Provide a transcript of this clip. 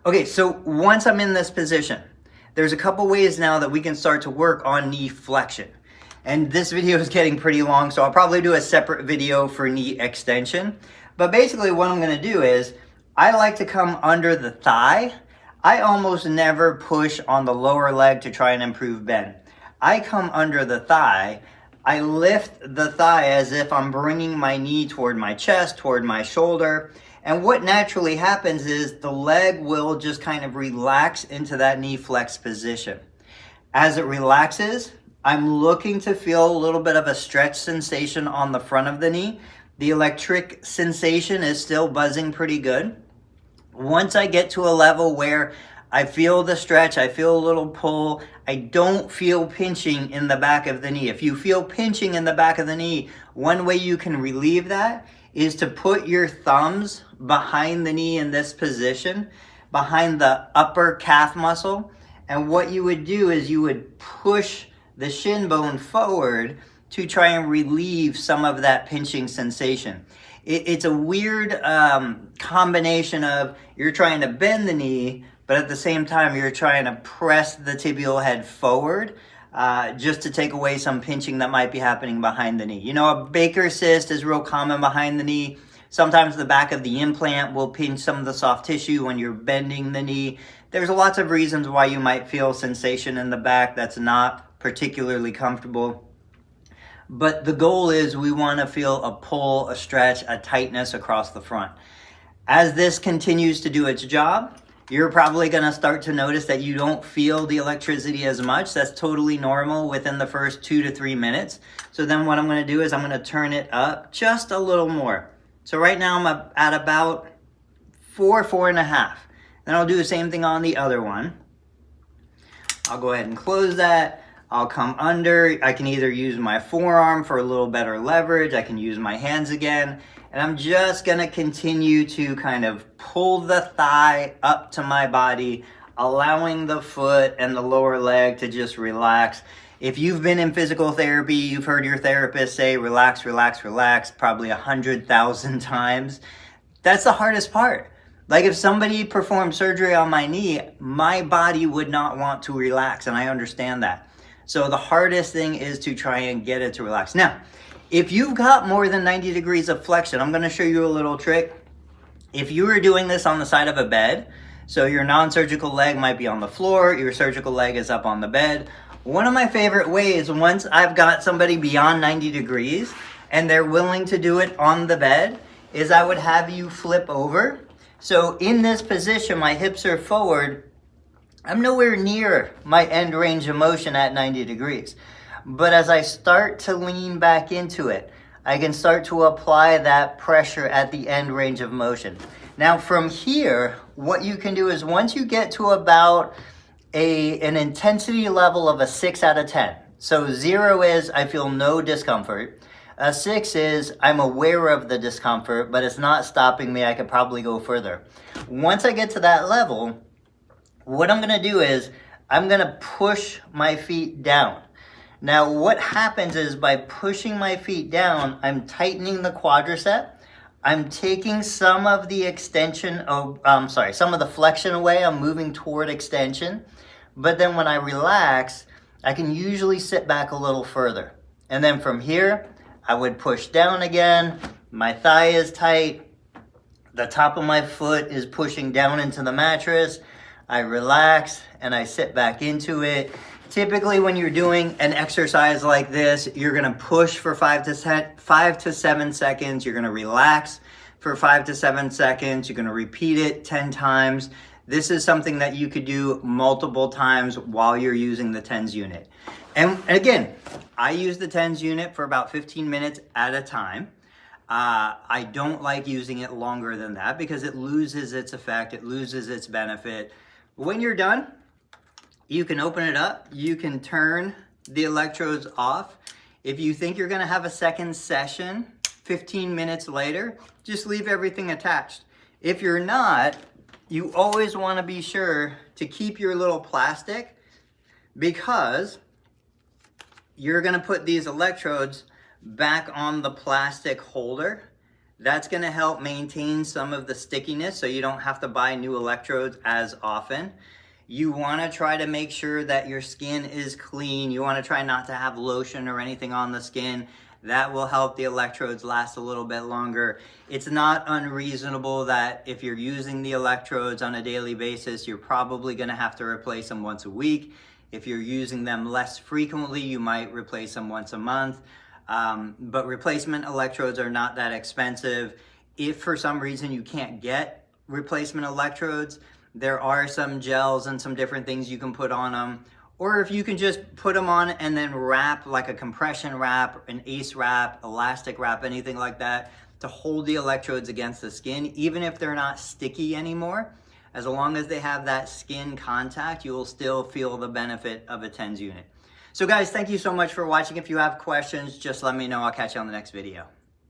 Okay, so once I'm in this position, there's a couple ways now that we can start to work on knee flexion. And this video is getting pretty long, so I'll probably do a separate video for knee extension. But basically what I'm gonna do is, I like to come under the thigh. I almost never push on the lower leg to try and improve bend. I come under the thigh. I lift the thigh as if I'm bringing my knee toward my chest, toward my shoulder. And what naturally happens is the leg will just kind of relax into that knee flex position. As it relaxes, I'm looking to feel a little bit of a stretch sensation on the front of the knee. The electric sensation is still buzzing pretty good. Once I get to a level where I feel the stretch, I feel a little pull, I don't feel pinching in the back of the knee. If you feel pinching in the back of the knee, one way you can relieve that is to put your thumbs behind the knee in this position, behind the upper calf muscle. And what you would do is you would push the shin bone forward to try and relieve some of that pinching sensation. It's a weird combination of you're trying to bend the knee, but at the same time you're trying to press the tibial head forward just to take away some pinching that might be happening behind the knee. You know, a Baker's cyst is real common behind the knee. Sometimes the back of the implant will pinch some of the soft tissue when you're bending the knee. There's lots of reasons why you might feel sensation in the back that's not particularly comfortable. But the goal is we want to feel a pull, a stretch, a tightness across the front. As this continues to do its job, you're probably going to start to notice that you don't feel the electricity as much. That's totally normal within the first 2 to 3 minutes. So then what I'm going to do is I'm going to turn it up just a little more. So right now I'm at about 4.5. Then I'll do the same thing on the other one. I'll go ahead and close that. I'll come under. I can either use my forearm for a little better leverage. I can use my hands again. And I'm just gonna continue to kind of pull the thigh up to my body, allowing the foot and the lower leg to just relax. If you've been in physical therapy, you've heard your therapist say, relax, relax, relax, probably 100,000 times. That's the hardest part. Like if somebody performed surgery on my knee, my body would not want to relax, and I understand that. So the hardest thing is to try and get it to relax. Now, if you've got more than 90 degrees of flexion, I'm gonna show you a little trick. If you were doing this on the side of a bed, so your non-surgical leg might be on the floor, your surgical leg is up on the bed. One of my favorite ways, once I've got somebody beyond 90 degrees and they're willing to do it on the bed, is I would have you flip over. So in this position, my hips are forward. I'm nowhere near my end range of motion at 90 degrees. But as I start to lean back into it, I can start to apply that pressure at the end range of motion. Now from here, what you can do is once you get to about an intensity level of a 6 out of 10. So 0 is I feel no discomfort. A 6 is I'm aware of the discomfort, but it's not stopping me. I could probably go further. Once I get to that level, what I'm gonna do is I'm gonna push my feet down. Now what happens is by pushing my feet down, I'm tightening the quadricep. I'm taking some of the extension, some of the flexion away. I'm moving toward extension. But then when I relax, I can usually sit back a little further. And then from here, I would push down again. My thigh is tight. The top of my foot is pushing down into the mattress. I relax and I sit back into it. Typically when you're doing an exercise like this, you're gonna push for 5 to 7 seconds. You're gonna relax for 5 to 7 seconds. You're gonna repeat it 10 times. This is something that you could do multiple times while you're using the TENS unit. And again, I use the TENS unit for about 15 minutes at a time. I don't like using it longer than that because it loses its effect, it loses its benefit. When you're done, you can open it up, you can turn the electrodes off. If you think you're gonna have a second session 15 minutes later, just leave everything attached. If you're not, you always wanna be sure to keep your little plastic because you're gonna put these electrodes back on the plastic holder That's going to help maintain some of the stickiness so you don't have to buy new electrodes as often. You want to try to make sure that your skin is clean. You want to try not to have lotion or anything on the skin. That will help the electrodes last a little bit longer. It's not unreasonable that if you're using the electrodes on a daily basis, you're probably going to have to replace them once a week. If you're using them less frequently, you might replace them once a month. But replacement electrodes are not that expensive. If for some reason you can't get replacement electrodes, there are some gels and some different things you can put on them. Or if you can just put them on and then wrap, like a compression wrap, an ace wrap, elastic wrap, anything like that, to hold the electrodes against the skin, even if they're not sticky anymore. As long as they have that skin contact, you will still feel the benefit of a TENS unit. So guys, thank you so much for watching. If you have questions, just let me know. I'll catch you on the next video.